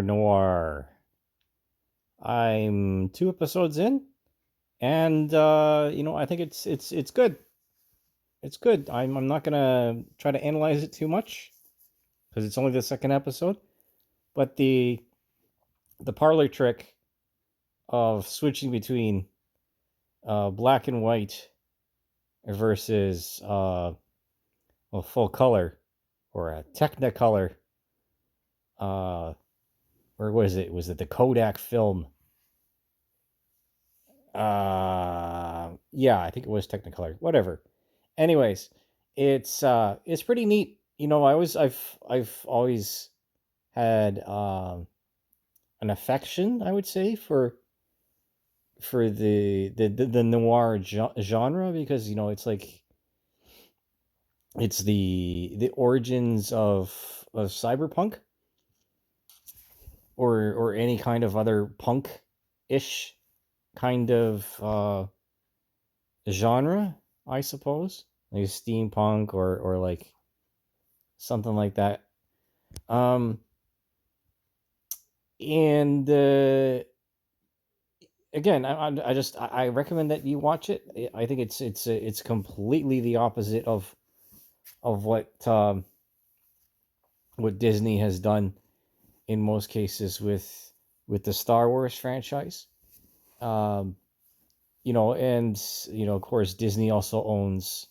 Noir. I'm 2 episodes in, and I think it's good. It's good. I'm not gonna try to analyze it too much because it's only the second episode. But the parlor trick of switching between black and white versus full color or a Technicolor, uh, or was it? Was it the Kodak film? Yeah, I think it was Technicolor. Whatever. Anyways, it's pretty neat. I've always had an affection, I would say, for the noir genre, because it's like it's the origins of cyberpunk, or any kind of other punk ish kind of genre, I suppose, like steampunk, or like something like that. Um, and again, I recommend that you watch it. I think it's completely the opposite of what Disney has done in most cases with the Star Wars franchise. Um, and of course Disney also owns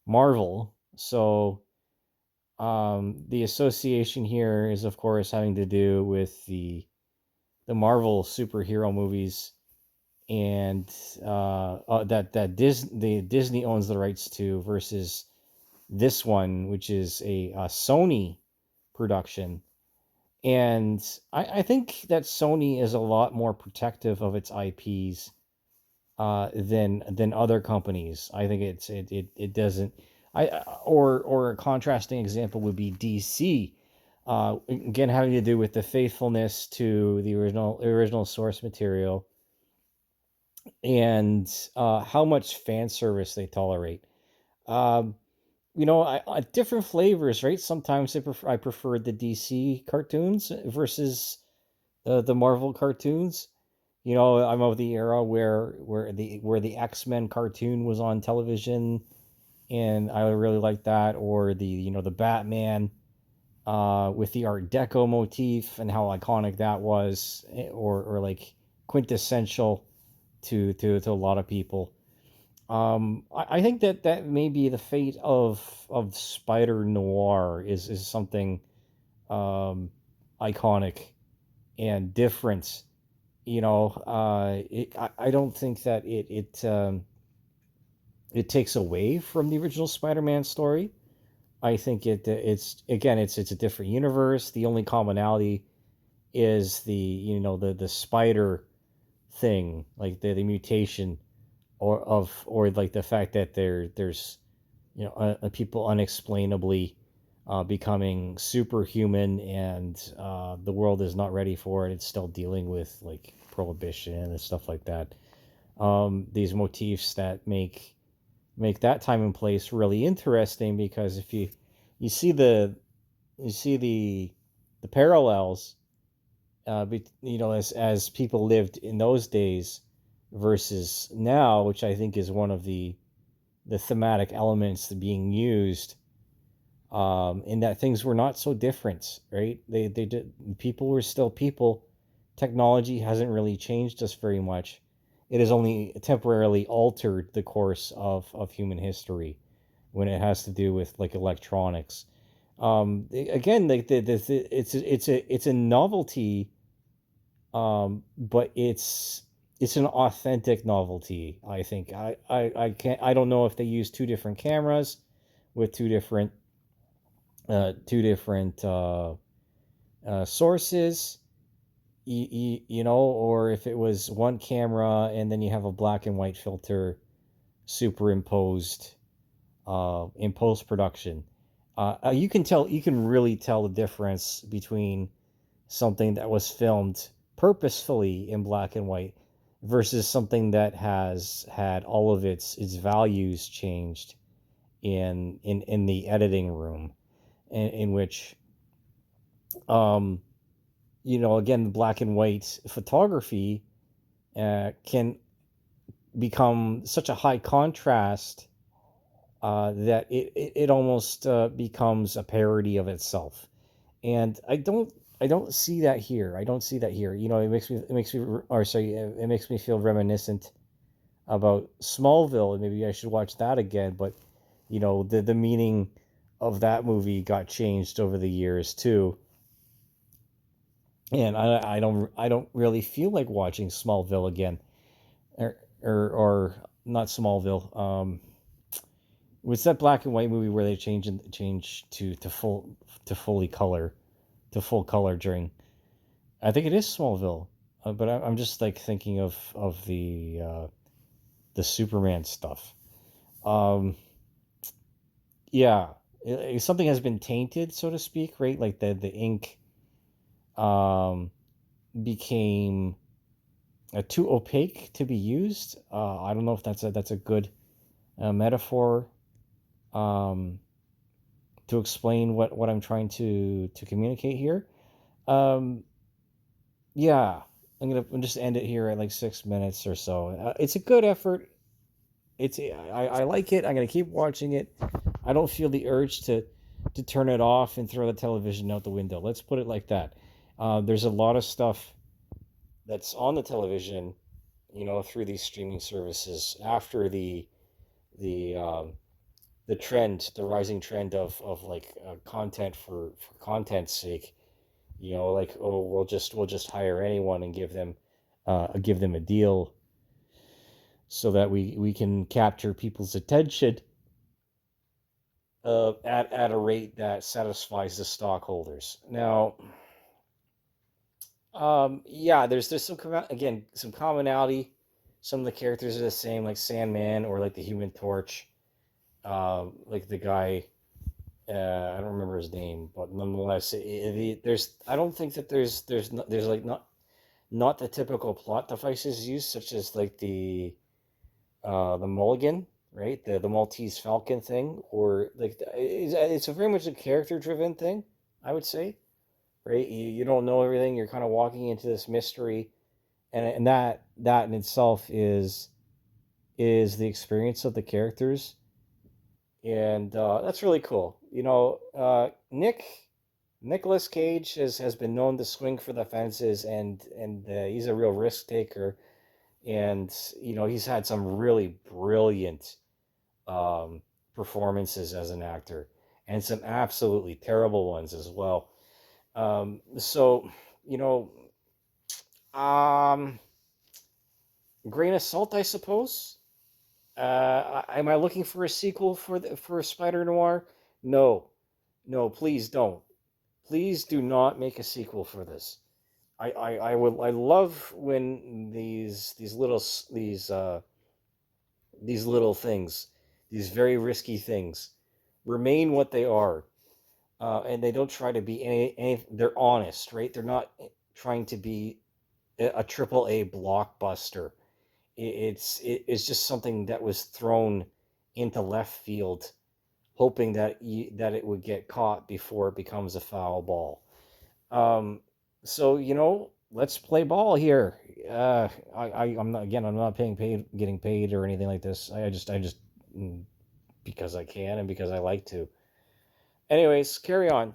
Marvel, so the association here is, of course, having to do with the Marvel superhero movies, and Disney owns the rights to, versus this one, which is a Sony production. And I think that Sony is a lot more protective of its IPs than other companies. I think it doesn't. Or a contrasting example would be DC. Again, having to do with the faithfulness to the original source material, and how much fan service they tolerate. Um, different flavors, right? Sometimes I prefer the DC cartoons versus the Marvel cartoons. I'm of the era where the X-Men cartoon was on television, and I really like that. Or the Batman, with the Art Deco motif and how iconic that was, or like quintessential to a lot of people. I think that may be the fate of Spider Noir, is something um, iconic and different. I don't think that it takes away from the original Spider-Man story. I think it's, again, it's a different universe. The only commonality is the spider thing, like the mutation, or like the fact that there's people unexplainably becoming superhuman, and the world is not ready for it. It's still dealing with like prohibition and stuff like that. These motifs that make that time and place really interesting, because if you see the parallels, as people lived in those days versus now, which I think is one of the thematic elements being used, in that things were not so different, right? They did People were still people. Technology hasn't really changed us very much. It has only temporarily altered the course of human history when it has to do with like electronics. Again, like it's a novelty, but it's an authentic novelty. I think I don't know if they use two different cameras with two different sources, or if it was one camera and then you have a black and white filter superimposed in post production. You can really tell the difference between something that was filmed purposefully in black and white versus something that has had all of its values changed in the editing room, in which, um again, the black and white photography can become such a high contrast that it almost becomes a parody of itself. And I don't see that here. I don't see that here. It makes me or sorry, it makes me feel reminiscent about Smallville, and maybe I should watch that again. But the meaning of that movie got changed over the years too, and I don't really feel like watching Smallville again, or not Smallville. Was that black and white movie where they change to fully color to full color during? I think it is Smallville, but I'm just like thinking of the Superman stuff. Um, yeah, something has been tainted, so to speak, right? Like the ink um, became too opaque to be used. I don't know if that's a good metaphor um, to explain what I'm trying to communicate here. Um, yeah, I'm just end it here at like 6 minutes or so. It's a good effort. I like it. I'm gonna keep watching it. I don't feel the urge to turn it off and throw the television out the window. Let's put it like that. There's a lot of stuff that's on the television, through these streaming services after the the rising trend of like content for content's sake. Like, oh, we'll just hire anyone and give them a deal so that we can capture people's attention at a rate that satisfies the stockholders. Now, yeah, there's some commonality. Some of the characters are the same, like Sandman or like the Human Torch, like the guy. I don't remember his name, but nonetheless, there's. I don't think that there's like not the typical plot devices used, such as like the Mulligan, right? The Maltese Falcon thing, or like it's a very much a character driven thing, I would say, right? You don't know everything. You're kind of walking into this mystery, and that in itself is the experience of the characters, and that's really cool. Nicholas Cage has been known to swing for the fences, and he's a real risk taker, and he's had some really brilliant um, performances as an actor, and some absolutely terrible ones as well. So, you know, um, grain of salt, I suppose. Am I looking for a sequel for Spider Noir? No, no, please don't. Please do not make a sequel for this. I love when these little things, these very risky things, remain what they are, and they don't try to be any. They're honest, right? They're not trying to be a triple A blockbuster. It's just something that was thrown into left field, hoping that it would get caught before it becomes a foul ball. Um, so let's play ball here. I'm not getting paid or anything like this. I just mm, because I can and because I like to. Anyways, carry on.